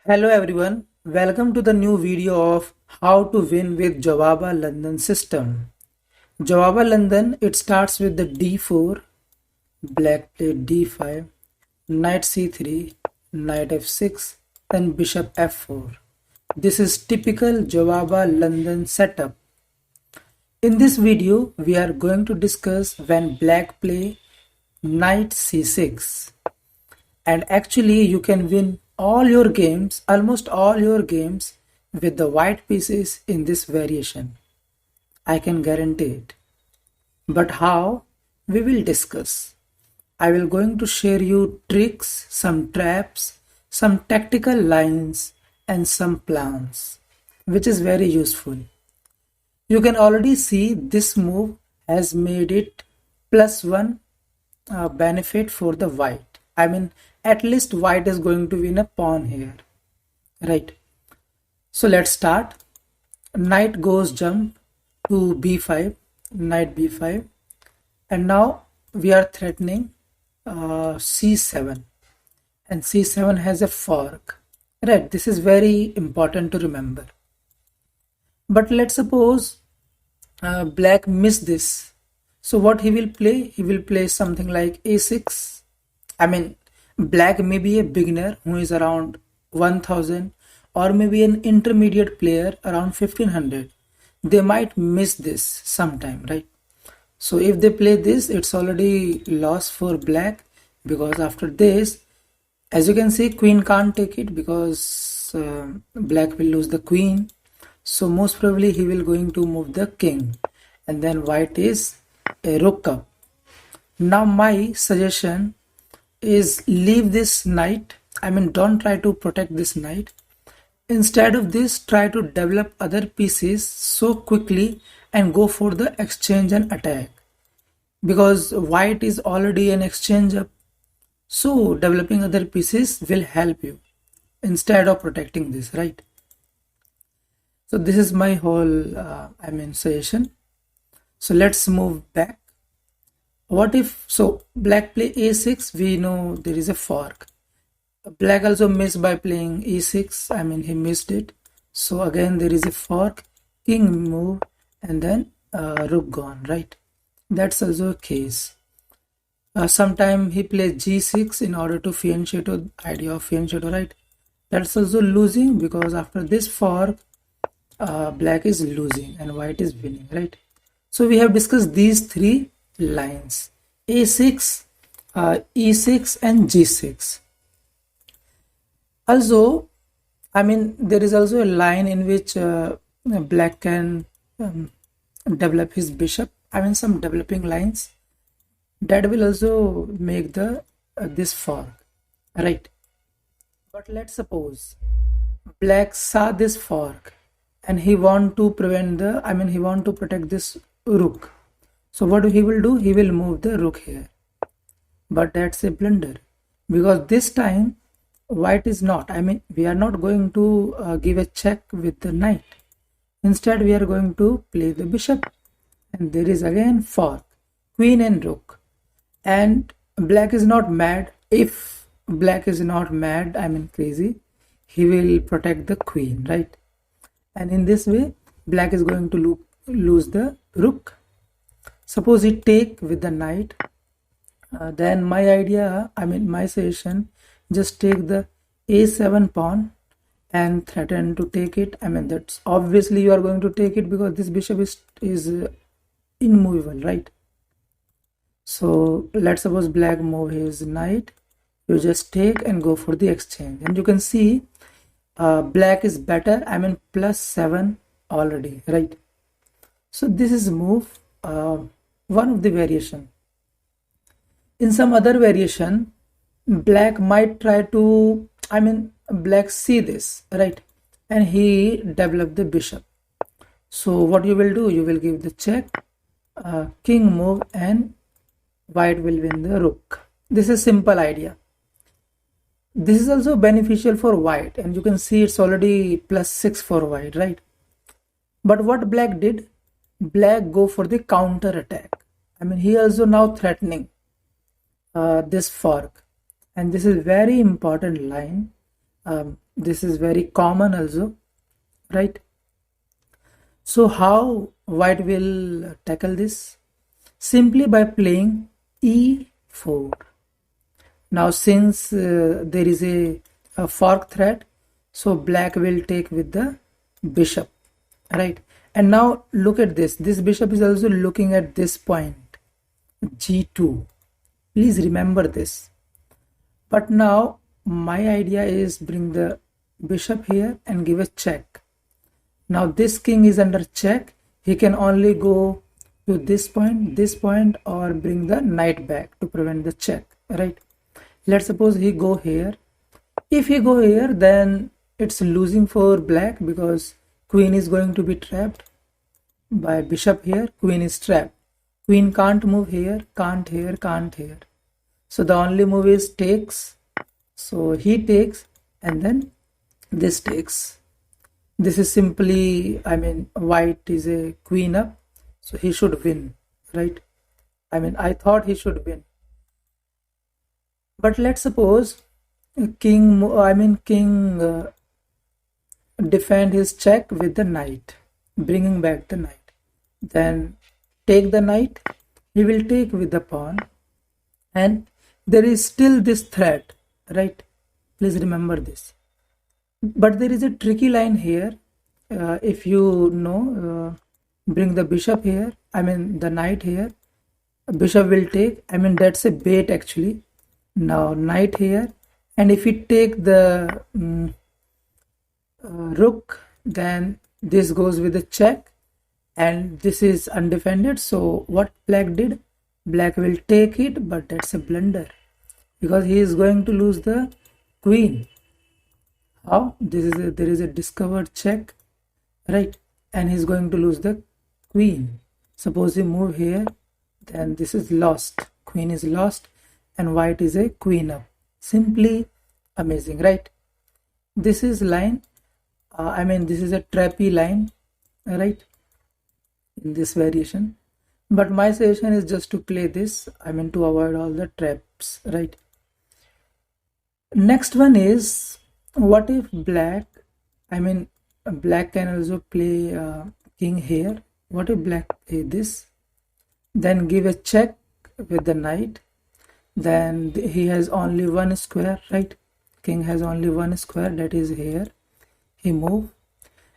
Hello everyone, welcome to the new video of how to win with Jobava London system. Jobava London, it starts with the d4, black played d5, knight c3, knight f6, then bishop f4. This is typical Jobava London setup. In this video, we are going to discuss when black play knight c6. And actually you can win all your games, almost all your games with the white pieces in this variation. I can guarantee it. But how? We will discuss. I will going to share you tricks, some traps, some tactical lines and some plans, which is very useful. You can already see this move has made it +1 benefit for the white. I mean, at least white is going to win a pawn here, right? So let's start. Knight goes jump to b5, knight b5, and now we are threatening c7, and c7 has a fork, right? This is very important to remember. But let's suppose black missed this. So what he will play? He will play something like a6. I mean, black may be a beginner who is around 1000 or maybe an intermediate player around 1500. They might miss this sometime, right? So if they play this, it's already lost for black, because after this, as you can see, queen can't take it because black will lose the queen. So most probably he will going to move the king, and then white is a rook up. Now my suggestion is leave this knight. I mean, don't try to protect this knight. Instead of this, try to develop other pieces so quickly and go for the exchange and attack, because white is already an exchange up. So developing other pieces will help you instead of protecting this, right? So this is my whole suggestion. So let's move back. What if, so black play a6, we know there is a fork. Black also missed by playing e6, I mean he missed it. So again there is a fork, king move, and then rook gone, right? That's also a case. Sometime he plays g6 in order to fianchetto, idea of fianchetto, right? That's also losing, because after this fork, black is losing and white is winning, right? So we have discussed these three lines: a6, e6 and g6. Also, I mean, there is also a line in which black can develop his bishop. I mean, some developing lines that will also make the this fork, right? But let's suppose black saw this fork and he want to prevent the, I mean he want to protect this rook. So what he will do? He will move the rook here. But that's a blunder, because this time white is not, I mean we are not going to give a check with the knight. Instead we are going to play the bishop, and there is again fork, queen and rook. And black is not mad. If black is not mad, I mean crazy, he will protect the queen, right? And in this way black is going to lose the rook. Suppose he take with the knight, then my idea, I mean my suggestion, just take the a7 pawn and threaten to take it. I mean that's obviously you are going to take it, because this bishop is immovable, right? So let's suppose black move his knight, you just take and go for the exchange, and you can see black is better, I mean +7 already, right? So this is move one of the variation. In some other variation, black might try to, I mean black see this, right, and he develop the bishop. So what you will do? You will give the check, king move, and white will win the rook. This is simple idea. This is also beneficial for white, and you can see it's already +6 for white, right? But what black did? Black go for the counter attack. I mean he also now threatening this fork, and this is very important line. This is very common also, right? So how white will tackle this? Simply by playing e4. Now since there is a fork threat, so black will take with the bishop, right? And now look at this. This bishop is also looking at this point, g2. Please remember this. But now my idea is bring the bishop here and give a check. Now this king is under check. He can only go to this point, or bring the knight back to prevent the check, right? Let's suppose he go here. If he go here, then it's losing for black because queen is going to be trapped by bishop here. Queen is trapped. Queen can't move here, can't here, can't here. So the only move is takes. So he takes, and then this takes. This is simply, I mean, white is a queen up, so he should win, right? I mean, I thought he should win. But let's suppose king defend his check with the knight, bringing back the knight. Then take the knight, he will take with the pawn, and there is still this threat, right? Please remember this. But there is a tricky line here. If you know, bring the bishop here, I mean the knight here, bishop will take, I mean that's a bait actually. Now knight here, and if we take the rook, then this goes with a check, and this is undefended. So what black did? Black will take it, but that's a blunder because he is going to lose the queen. How? There is a discovered check, right? And he's going to lose the queen. Suppose he move here, then this is lost. Queen is lost, and white is a queen up. Simply amazing, right? This is line. This is a trappy line, right? In this variation. But my suggestion is just to play this. To avoid all the traps, right? Next one is, what if black, black can also play king here. What if black play this? Then give a check with the knight. Then he has only one square, right? King has only one square, that is here. He move.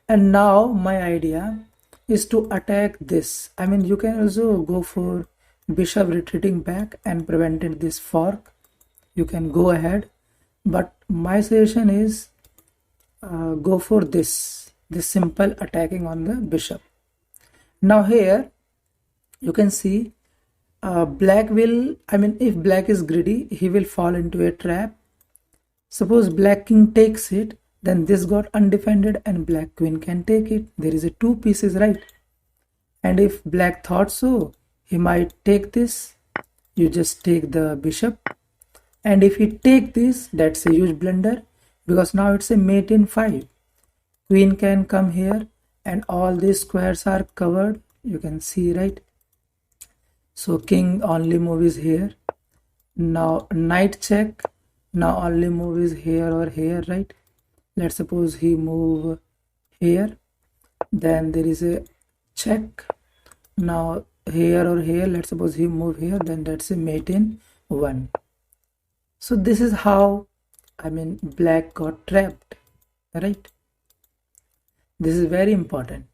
And now my idea is to attack this. You can also go for bishop retreating back and prevented this fork. You can go ahead. But my suggestion is go for this simple attacking on the bishop. Now here you can see black will, if black is greedy, he will fall into a trap. Suppose black king takes it, then this got undefended and black queen can take it. There is a two pieces, right? And if black thought so, he might take this. You just take the bishop. And if he take this, that's a huge blunder because now it's a mate in 5. Queen can come here and all these squares are covered. You can see, right? So king only move is here. Now knight check. Now only move is here or here, right? Let's suppose he move here. Then there is a check. Now here or here, let's suppose he move here. Then that's a mate in 1. So this is how black got trapped, right? This is very important.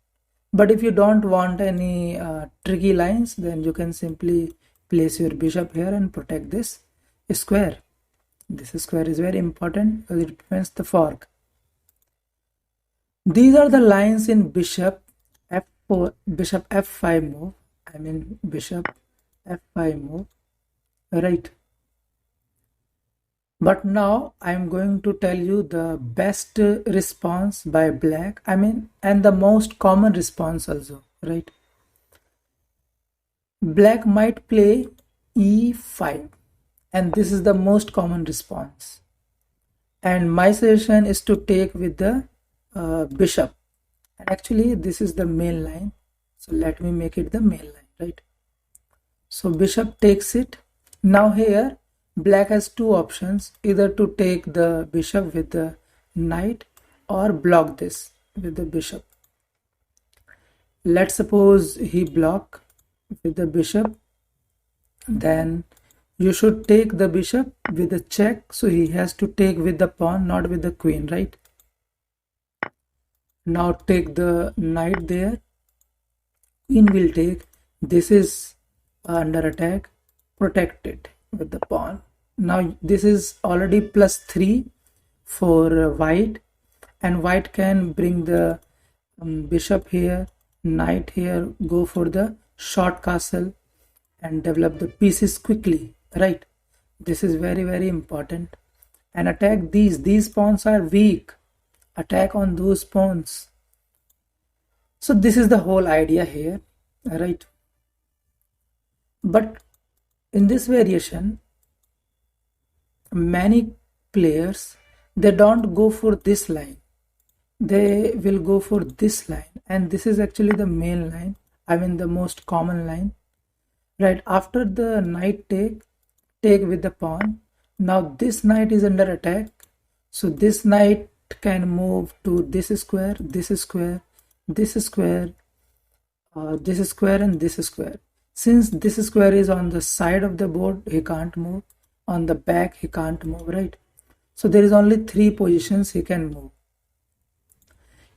But if you don't want any tricky lines, then you can simply place your bishop here and protect this square. This square is very important because it prevents the fork. These are the lines in bishop f4, bishop f5 move. Bishop f5 move, right? But now I am going to tell you the best response by black, and the most common response also, right? Black might play e5, and this is the most common response. And my suggestion is to take with the bishop. And actually this is the main line, so let me make it the main line, right? So bishop takes it. Now here black has two options, either to take the bishop with the knight or block this with the bishop. Let's suppose he block with the bishop, then you should take the bishop with the check, so he has to take with the pawn, not with the queen, right? Now take the knight there, queen will take, this is under attack, protect it with the pawn. Now this is already +3 for white, and white can bring the bishop here, knight here, go for the short castle and develop the pieces quickly, right? This is very, very important. And attack these pawns are weak, attack on those pawns. So this is the whole idea here, right? But in this variation, many players, they don't go for this line, they will go for this line, and this is actually the main line, I mean the most common line, right? After the knight take with the pawn, now this knight is under attack, so this knight can move to this square, this square, this square, this square, and this square. Since this square is on the side of the board, he can't move, on the back he can't move, right? So there is only 3 positions he can move.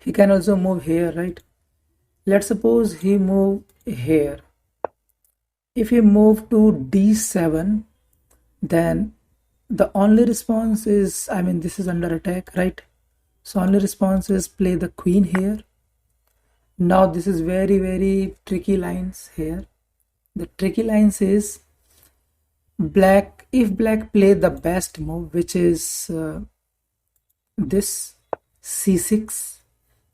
He can also move here, right? Let's suppose he move here. If he move to d7, then the only response is, I mean this is under attack, right? So only response is play the queen here. Now this is very, very tricky lines here. The tricky lines is black, if black play the best move, which is this c6,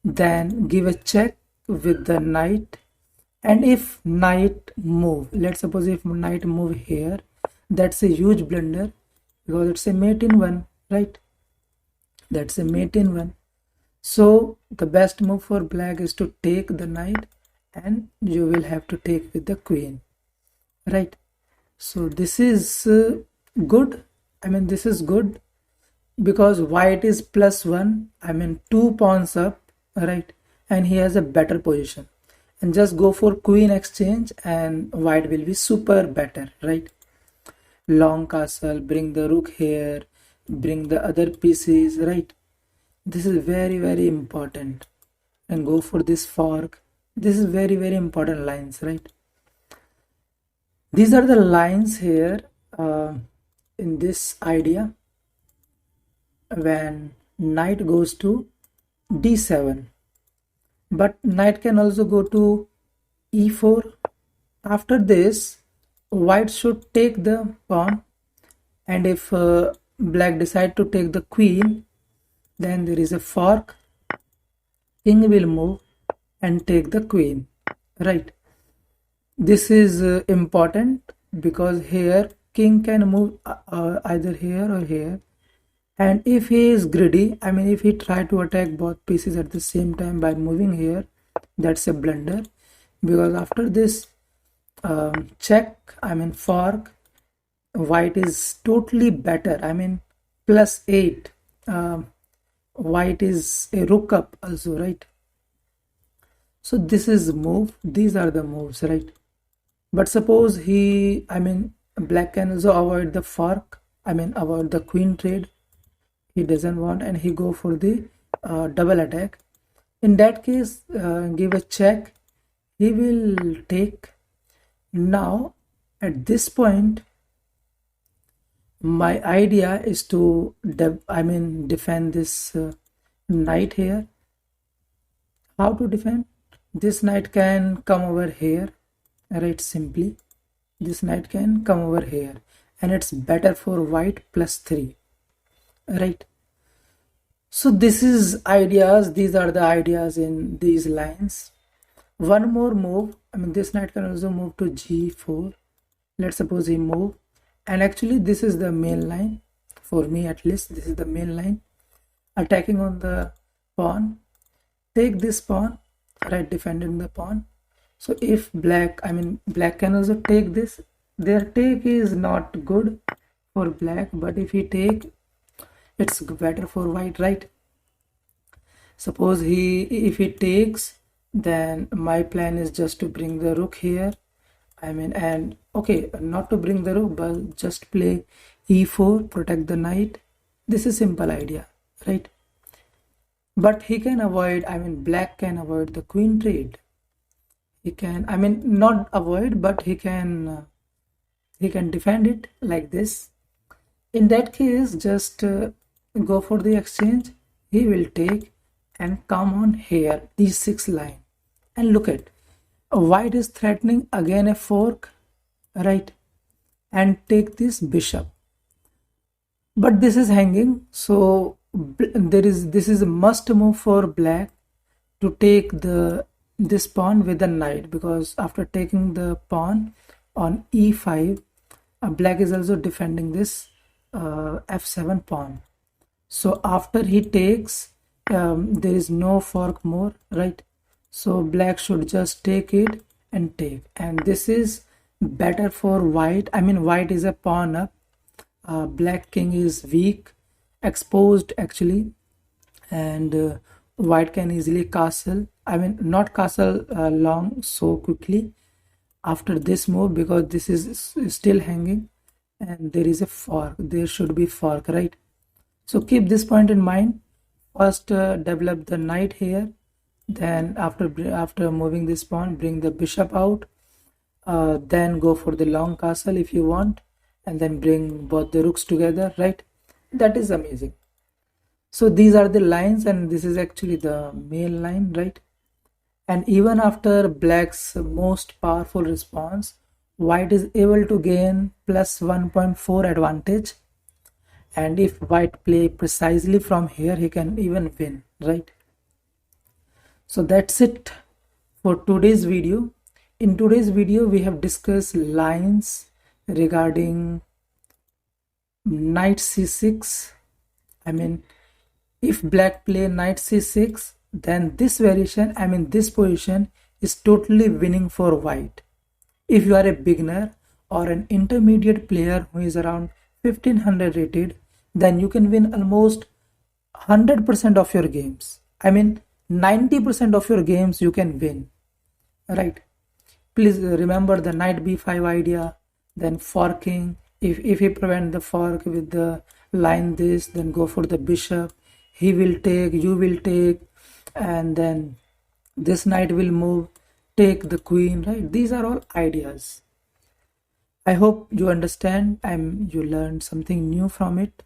then give a check with the knight, and if knight move, let's suppose if knight move here, that's a huge blunder because it's a mate in 1, right? That's a mate in 1. So the best move for black is to take the knight, and you will have to take with the queen, right? So this is good, I mean this is good because white is +1, I mean 2 pawns up, right? And he has a better position, and just go for queen exchange and white will be super better, right? Long castle, bring the rook here, bring the other pieces, right? This is very, very important, and go for this fork. This is very, very important lines, right? These are the lines here in this idea when knight goes to d7, but knight can also go to e4. After this, white should take the pawn, and if black decide to take the queen, then there is a fork, king will move and take the queen, right? This is important because here king can move either here or here, and if he is greedy, I mean if he try to attack both pieces at the same time by moving here, that's a blunder, because after this check, I mean fork, white is totally better, I mean +8, white is a rook up also, right? So this is move, these are the moves, right? But suppose he, I mean black can also avoid the fork, I mean avoid the queen trade, he doesn't want, and he go for the double attack. In that case, give a check, he will take. Now at this point, my idea is to defend this knight here. How to defend? This knight can come over here, right? Simply this knight can come over here, and it's better for white +3, right? So this is ideas, these are the ideas in these lines. One more move, I mean this knight can also move to g4. Let's suppose he move, and actually this is the main line for me, at least this is the main line, attacking on the pawn. Take this pawn, right? Defending the pawn. So if black, I mean black can also take this. Their take is not good for black, but if he take, it's better for white, right? Suppose if he takes, then my plan is just to bring the rook here. And okay, not to bring the rook, but just play e4, protect the knight. This is simple idea, right? But he can avoid, black can avoid the queen trade. He can, not avoid, but he can defend it like this. In that case, just go for the exchange. He will take and come on here, d6 line, and look at white is threatening again a fork, right, and take this bishop, but this is hanging, so this is a must move for black to take this pawn with the knight, because after taking the pawn on e5, black is also defending this f7 pawn. So after he takes, there is no fork more, right? So black should just take it and take, and this is better for white. White is a pawn up, black king is weak, exposed actually, and white can easily castle, not castle long so quickly after this move, because this is still hanging and there is a fork, there should be fork, right? So keep this point in mind. First develop the knight here, then after moving this pawn, bring the bishop out, then go for the long castle if you want, and then bring both the rooks together, right? That is amazing. So these are the lines, and this is actually the main line, right? And even after black's most powerful response, white is able to gain plus 1.4 advantage, and if white play precisely from here, he can even win, right? So that's it for today's video. In today's video, we have discussed lines regarding knight c6. If black play knight c6, then this variation, this position is totally winning for white. If you are a beginner or an intermediate player who is around 1500 rated, then you can win almost 100% of your games. 90% of your games you can win, right? Please remember the knight b5 idea, then forking. If he prevent the fork with the line this, then go for the bishop. He will take, you will take, and then this knight will move, take the queen, right? These are all ideas. I hope you understand and you learned something new from it.